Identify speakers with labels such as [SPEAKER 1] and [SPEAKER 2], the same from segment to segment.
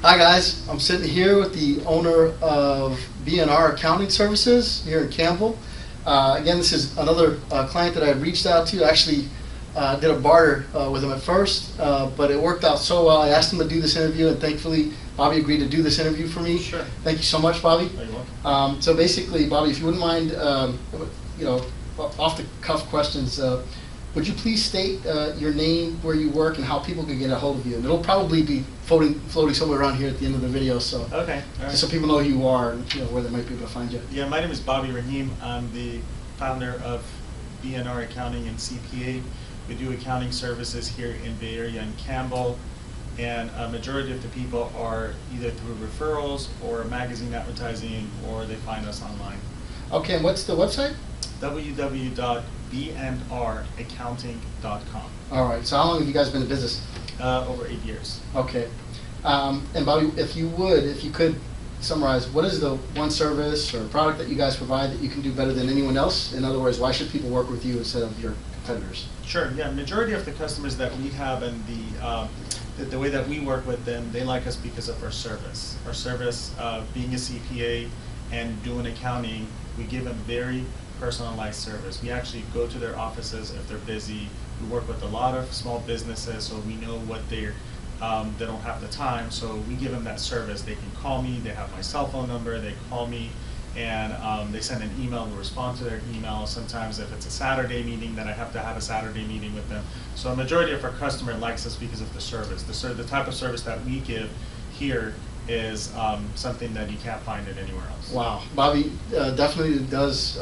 [SPEAKER 1] Hi guys, I'm sitting here with the owner of B&R Accounting Services here in Campbell. Again, this is another client that I reached out to. I actually did a barter with him at first, but it worked out so well. I asked him to do this interview, and thankfully Bobby agreed to do this interview for me.
[SPEAKER 2] Sure.
[SPEAKER 1] Thank you so much, Bobby.
[SPEAKER 2] You're welcome.
[SPEAKER 1] So basically, Bobby, if you wouldn't mind, off the cuff questions. Would you please state your name, where you work, and how people can get a hold of you? And it'll probably be floating somewhere around here at the end of the video, so
[SPEAKER 2] Okay. All right.
[SPEAKER 1] just so people know who you are and where they might be able to find you.
[SPEAKER 2] Yeah, my name is Bobby Rahim. I'm the founder of B&R Accounting and CPA. We do accounting services here in Bay Area and Campbell, and a majority of the people are either through referrals or magazine advertising, or they find us online.
[SPEAKER 1] Okay, and what's the website?
[SPEAKER 2] www.bnraccounting.com.
[SPEAKER 1] All right, so how long have you guys been in business?
[SPEAKER 2] Over 8 years.
[SPEAKER 1] Okay. And Bobby, if you could summarize, what is the one service or product that you guys provide that you can do better than anyone else? In other words, why should people work with you instead of your competitors?
[SPEAKER 2] Sure. Yeah. Majority of the customers that we have and the way that we work with them, they like us because of our service. Our service, being a CPA and doing accounting, we give them very personalized service. We actually go to their offices if they're busy. We work with a lot of small businesses, so we know what they don't have the time. So we give them that service. They can call me. They have my cell phone number. They call me, and they send an email. We respond to their email. Sometimes if it's a Saturday meeting, then I have to have a Saturday meeting with them. So a majority of our customer likes us because of the service. The type of service that we give here is something that you can't find it anywhere else.
[SPEAKER 1] Wow, Bobby definitely does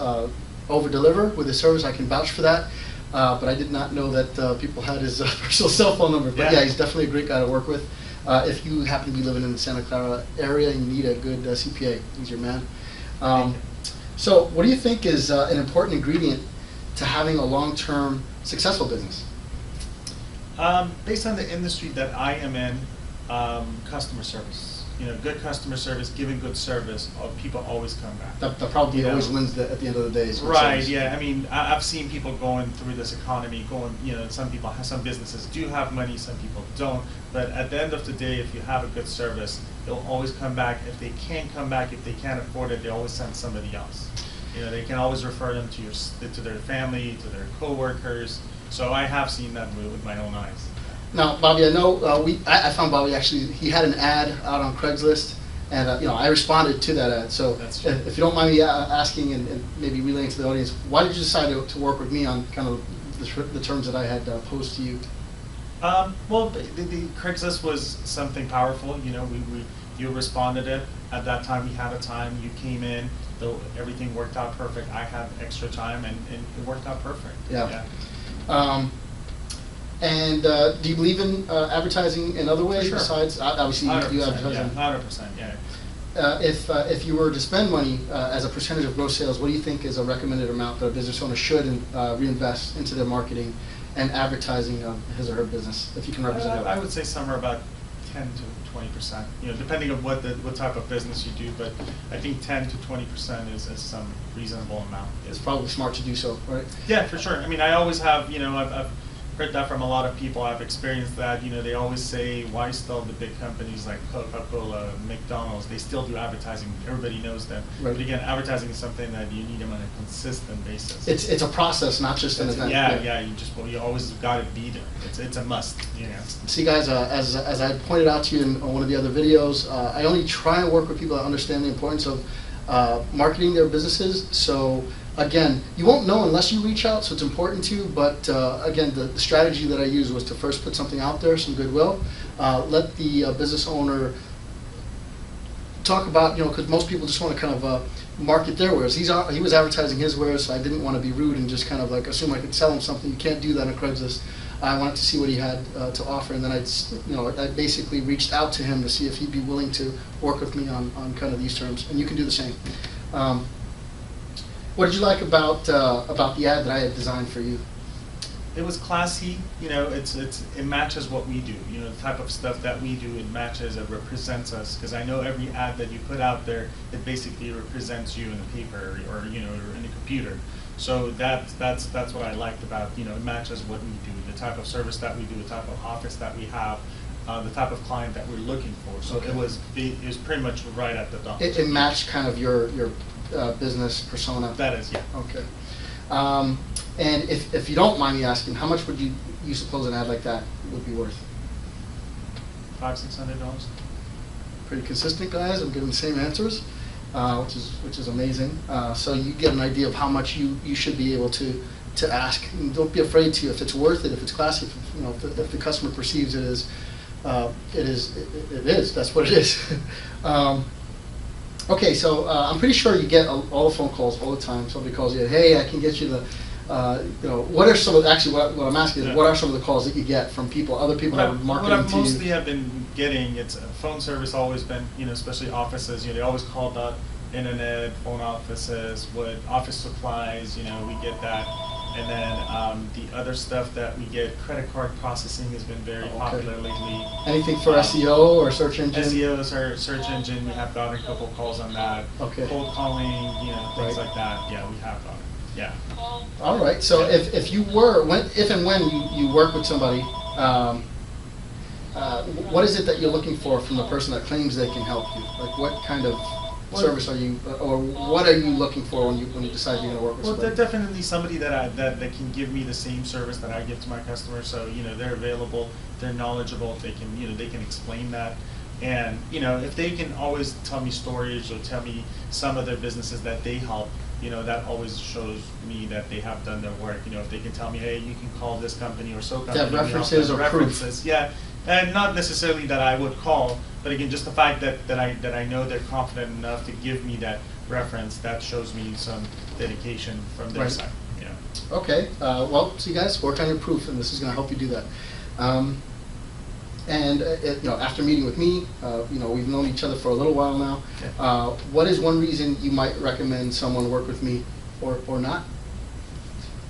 [SPEAKER 1] over-deliver with his service. I can vouch for that. But I did not know that people had his personal cell phone number. But yeah, he's definitely a great guy to work with. If you happen to be living in the Santa Clara area and you need a good CPA, he's your man. So what do you think is an important ingredient to having a long-term successful business?
[SPEAKER 2] Based on the industry that I am in, customer service. Good customer service, giving good service, people always come back.
[SPEAKER 1] That probably always wins at the end of the day.
[SPEAKER 2] Right, yeah. I mean, I've seen people going through this economy, some businesses do have money, some people don't. But at the end of the day, if you have a good service, they'll always come back. If they can't come back, if they can't afford it, they always send somebody else. They can always refer them to their family, to their coworkers. So I have seen that move with my own eyes.
[SPEAKER 1] Now, Bobby, I know I found Bobby actually. He had an ad out on Craigslist, and I responded to that ad. So, if you don't mind me asking and maybe relaying to the audience, why did you decide to work with me on kind of the terms that I had posed to you?
[SPEAKER 2] Well, the Craigslist was something powerful. You responded it at that time. We had a time. You came in. Though everything worked out perfect. I had extra time, and it worked out perfect.
[SPEAKER 1] Yeah. And do you believe in advertising in other ways besides obviously you advertise?
[SPEAKER 2] Yeah, 100%. Yeah.
[SPEAKER 1] If you were to spend money as a percentage of gross sales, what do you think is a recommended amount that a business owner should reinvest into their marketing and advertising of his or her business? If you can represent it.
[SPEAKER 2] I would say somewhere about 10 to 20%. Depending on what type of business you do, but I think 10 to 20% is some reasonable amount.
[SPEAKER 1] It's probably smart to do so, right?
[SPEAKER 2] Yeah, for sure. I mean, I always have. I've heard that from a lot of people. I've experienced that. They always say, why still the big companies like Coca-Cola, McDonald's, they still do advertising. Everybody knows them. Right. But again, advertising is something that you need them on a consistent basis.
[SPEAKER 1] It's a process, not just an event.
[SPEAKER 2] Yeah. You always got to be there. It's a must.
[SPEAKER 1] See, guys, as I pointed out to you in one of the other videos, I only try and work with people that understand the importance of marketing their businesses. So again, you won't know unless you reach out, so it's important to. But again, the strategy that I used was to first put something out there, some goodwill, let the business owner talk about, because most people just want to kind of market their wares. He was advertising his wares, so I didn't want to be rude and just kind of like assume I could sell him something. You can't do that on Craigslist. I wanted to see what he had to offer, and then I basically reached out to him to see if he'd be willing to work with me on kind of these terms, and you can do the same. What did you like about the ad that I had designed for you?
[SPEAKER 2] It was classy. It matches what we do. The type of stuff that we do, it matches, it represents us. Because I know every ad that you put out there, it basically represents you in the paper or in the computer. So that's what I liked about, it matches what we do, the type of service that we do, the type of office that we have. the type of client that we're looking for. So
[SPEAKER 1] Okay.
[SPEAKER 2] it was pretty much right at the top.
[SPEAKER 1] It matched kind of your business persona.
[SPEAKER 2] That is, yeah.
[SPEAKER 1] Okay. And if you don't mind me asking, how much would you suppose an ad like that would be worth?
[SPEAKER 2] $500-600.
[SPEAKER 1] Pretty consistent, guys. I'm giving the same answers, which is amazing. So you get an idea of how much you should be able to ask. And don't be afraid to, if it's worth it, if it's classy, if the customer perceives it as it is. That's what it is. Okay, so I'm pretty sure you get all the phone calls all the time. Somebody calls you, hey, I can get you the, what are some of, actually what I'm asking is,
[SPEAKER 2] Yeah.
[SPEAKER 1] what are some of the calls that you get from people, other people that are marketing
[SPEAKER 2] What I
[SPEAKER 1] to you?
[SPEAKER 2] mostly have been getting, it's phone service always been, especially offices, they always call the internet, phone offices, office supplies, we get that. And then the other stuff that we get, credit card processing has been very popular lately.
[SPEAKER 1] Anything for SEO or search engine?
[SPEAKER 2] SEO is our search engine. We have gotten a couple calls on that.
[SPEAKER 1] Okay.
[SPEAKER 2] Cold calling, things
[SPEAKER 1] Right.
[SPEAKER 2] like that. Yeah, we have gotten. Yeah.
[SPEAKER 1] All right. So if you were, if and when you work with somebody, what is it that you're looking for from the person that claims they can help you? Like what kind of service are you, or what are you looking for when you decide you're going to work with
[SPEAKER 2] Well,
[SPEAKER 1] somebody?
[SPEAKER 2] they're definitely somebody that can give me the same service that I give to my customers. So they're available, they're knowledgeable, they can explain that, and if they can always tell me stories or tell me some of their businesses that they help, that always shows me that they have done their work. If they can tell me, hey, you can call this company or so company.
[SPEAKER 1] To have references or proof.
[SPEAKER 2] references, yeah. And not necessarily that I would call, but again, just the fact that I know they're confident enough to give me that reference, that shows me some dedication from their
[SPEAKER 1] Right.
[SPEAKER 2] side.
[SPEAKER 1] Okay. Well, see, guys, work on your proof, and this is going to help you do that. And after meeting with me, we've known each other for a little while now.
[SPEAKER 2] Okay.
[SPEAKER 1] What is one reason you might recommend someone work with me, or not?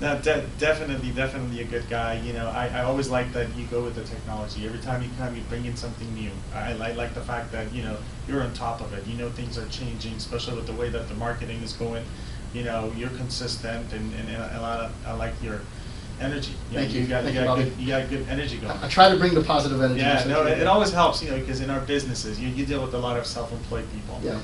[SPEAKER 2] No, definitely a good guy. I always like that you go with the technology. Every time you come, you bring in something new. I like the fact that you're on top of it. Things are changing, especially with the way that the marketing is going. You're consistent, and I like your energy.
[SPEAKER 1] Thank you.
[SPEAKER 2] You got good energy going.
[SPEAKER 1] I try to bring the positive energy.
[SPEAKER 2] Yeah, no, it always helps, because in our businesses, you deal with a lot of self-employed people.
[SPEAKER 1] Yeah.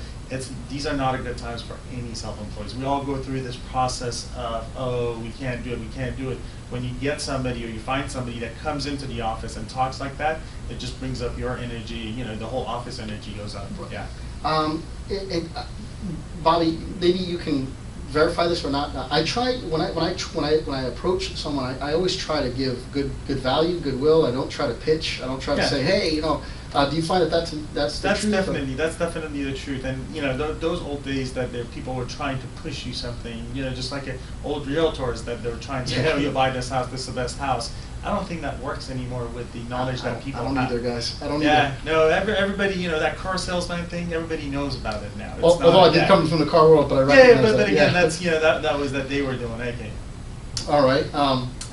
[SPEAKER 2] These are not a good times for any self-employed. We all go through this process of, oh, we can't do it. When you get somebody or you find somebody that comes into the office and talks like that, it just brings up your energy. The whole office energy goes up. Yeah.
[SPEAKER 1] Bobby, maybe you can verify this or not. I try when I approach someone, I always try to give good value, goodwill. I don't try to pitch. I don't try to say, hey, do you find that that's the truth?
[SPEAKER 2] That's definitely the truth. And those old days that people were trying to push you something, just like old realtors that they were trying to say, hey, you buy this house, this is the best house. I don't think that works anymore with the knowledge that people have.
[SPEAKER 1] I don't either, guys. I don't either.
[SPEAKER 2] Yeah, no, everybody, that car salesman thing, everybody knows about it now.
[SPEAKER 1] Although I did come from the car world, but I recognize
[SPEAKER 2] yeah, but
[SPEAKER 1] that.
[SPEAKER 2] again,
[SPEAKER 1] Yeah.
[SPEAKER 2] that was that they were doing. Okay.
[SPEAKER 1] All right.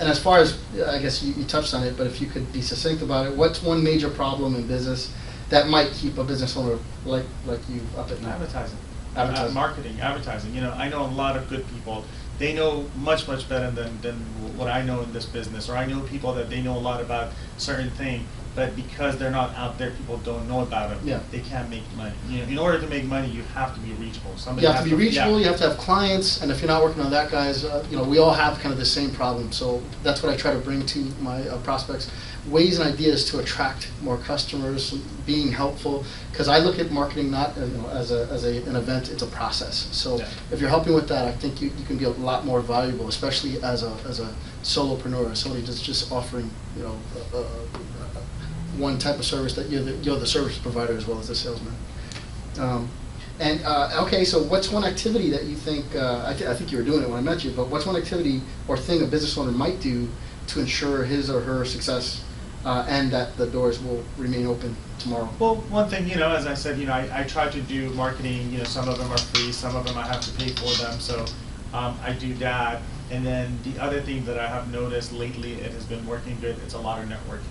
[SPEAKER 1] And as far as, I guess you touched on it, but if you could be succinct about it, what's one major problem in business that might keep a business owner like you up at night?
[SPEAKER 2] Advertising. Marketing, advertising. I know a lot of good people. They know much better than what I know in this business, or I know people that they know a lot about certain thing, but because they're not out there, people don't know about them.
[SPEAKER 1] Yeah.
[SPEAKER 2] They can't make money. In order to make money, you have to be reachable.
[SPEAKER 1] You have to be reachable. You have to have clients, and if you're not working on that, guys, we all have kind of the same problem. So that's what I try to bring to my prospects: ways and ideas to attract more customers, being helpful. Because I look at marketing not as an event; it's a process. So if you're helping with that, I think you can be a lot more valuable, especially as a solopreneur, somebody that's just offering one type of service that you're the service provider as well as the salesman. Okay, so what's one activity that you think, I think you were doing it when I met you, but what's one activity or thing a business owner might do to ensure his or her success and that the doors will remain open tomorrow?
[SPEAKER 2] Well, one thing, as I said, I try to do marketing, some of them are free, some of them I have to pay for them, so I do that. And then the other thing that I have noticed lately, it has been working good, it's a lot of networking.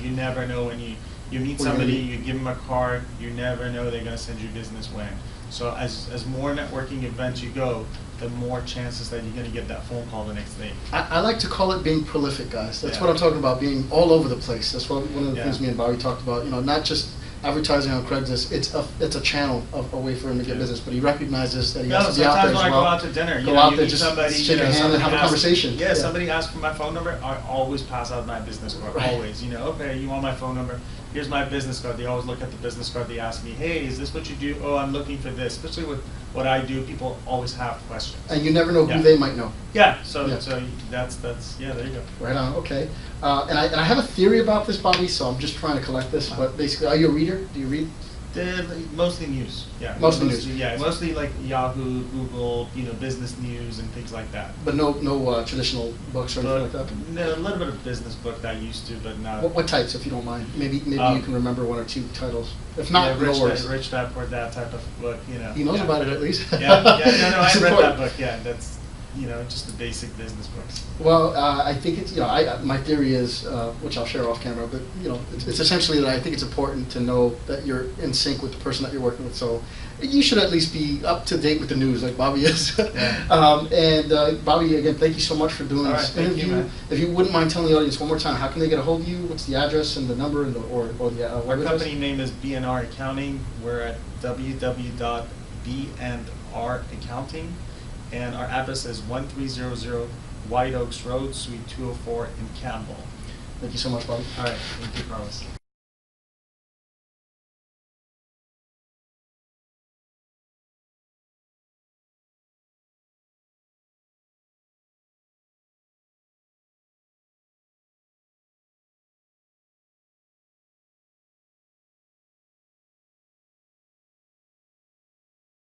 [SPEAKER 2] You never know when you meet somebody, you give them a card, you never know they're going to send you business when. So as more networking events you go, the more chances that you're going to get that phone call the next day.
[SPEAKER 1] I like to call it being prolific, guys. That's
[SPEAKER 2] Yeah.
[SPEAKER 1] what I'm talking about, being all over the place. That's one of the
[SPEAKER 2] Yeah.
[SPEAKER 1] things me and Bobby talked about. You know, not just advertising on Craigslist. It's a channel of a way for him to get
[SPEAKER 2] Yeah.
[SPEAKER 1] business, but he recognizes that he
[SPEAKER 2] No,
[SPEAKER 1] has to be out there
[SPEAKER 2] sometimes
[SPEAKER 1] as
[SPEAKER 2] when I
[SPEAKER 1] well.
[SPEAKER 2] go out to dinner,
[SPEAKER 1] Go out
[SPEAKER 2] you
[SPEAKER 1] there,
[SPEAKER 2] meet
[SPEAKER 1] just
[SPEAKER 2] somebody,
[SPEAKER 1] shake a hand and have a conversation.
[SPEAKER 2] Yeah, somebody asks for my phone number, I always pass out my business card,
[SPEAKER 1] Right.
[SPEAKER 2] always. You know, okay, you want my phone number? Here's my business card. They always look at the business card. They ask me, hey, is this what you do? Oh, I'm looking for this. Especially with what I do, people always have questions.
[SPEAKER 1] And you never know who
[SPEAKER 2] Yeah.
[SPEAKER 1] they might know.
[SPEAKER 2] Yeah, so
[SPEAKER 1] Yeah.
[SPEAKER 2] so that's yeah, there you go.
[SPEAKER 1] Right on. Okay. And I have a theory about this, Bobby. So I'm just trying to collect this. But basically, are you a reader? Do you read?
[SPEAKER 2] Mostly news, yeah.
[SPEAKER 1] Mostly news.
[SPEAKER 2] Yeah, mostly like Yahoo, Google, you know, business news and things like that.
[SPEAKER 1] But no traditional books or anything like that.
[SPEAKER 2] No, a little bit of business book that I used to, but not.
[SPEAKER 1] What types, if you don't mind? Maybe you can remember one or two titles. If not,
[SPEAKER 2] yeah,
[SPEAKER 1] no worries.
[SPEAKER 2] Rich Dad Poor Dad type of book, you know.
[SPEAKER 1] He knows
[SPEAKER 2] yeah.
[SPEAKER 1] about it at least.
[SPEAKER 2] Yeah, no, I
[SPEAKER 1] It's
[SPEAKER 2] read
[SPEAKER 1] important.
[SPEAKER 2] that book. Yeah, that's just the basic business books.
[SPEAKER 1] Well, I think it's my theory is, which I'll share off camera, but it's essentially that I think it's important to know that you're in sync with the person that you're working with. So you should at least be up to date with the news, like Bobby is.
[SPEAKER 2] Yeah.
[SPEAKER 1] Bobby, again, thank you so much for doing
[SPEAKER 2] All
[SPEAKER 1] this
[SPEAKER 2] right, thank you,
[SPEAKER 1] interview.
[SPEAKER 2] man.
[SPEAKER 1] If you wouldn't mind telling the audience one more time, how can they get a hold of you? What's the address and the number and or the
[SPEAKER 2] Our
[SPEAKER 1] web address?
[SPEAKER 2] company name is B&R Accounting. We're at www.b&raccounting, and our address is 1300 White Oaks Road, Suite 204 in Campbell.
[SPEAKER 1] Thank you so much, Bobby.
[SPEAKER 2] All right, thank you, Carlos.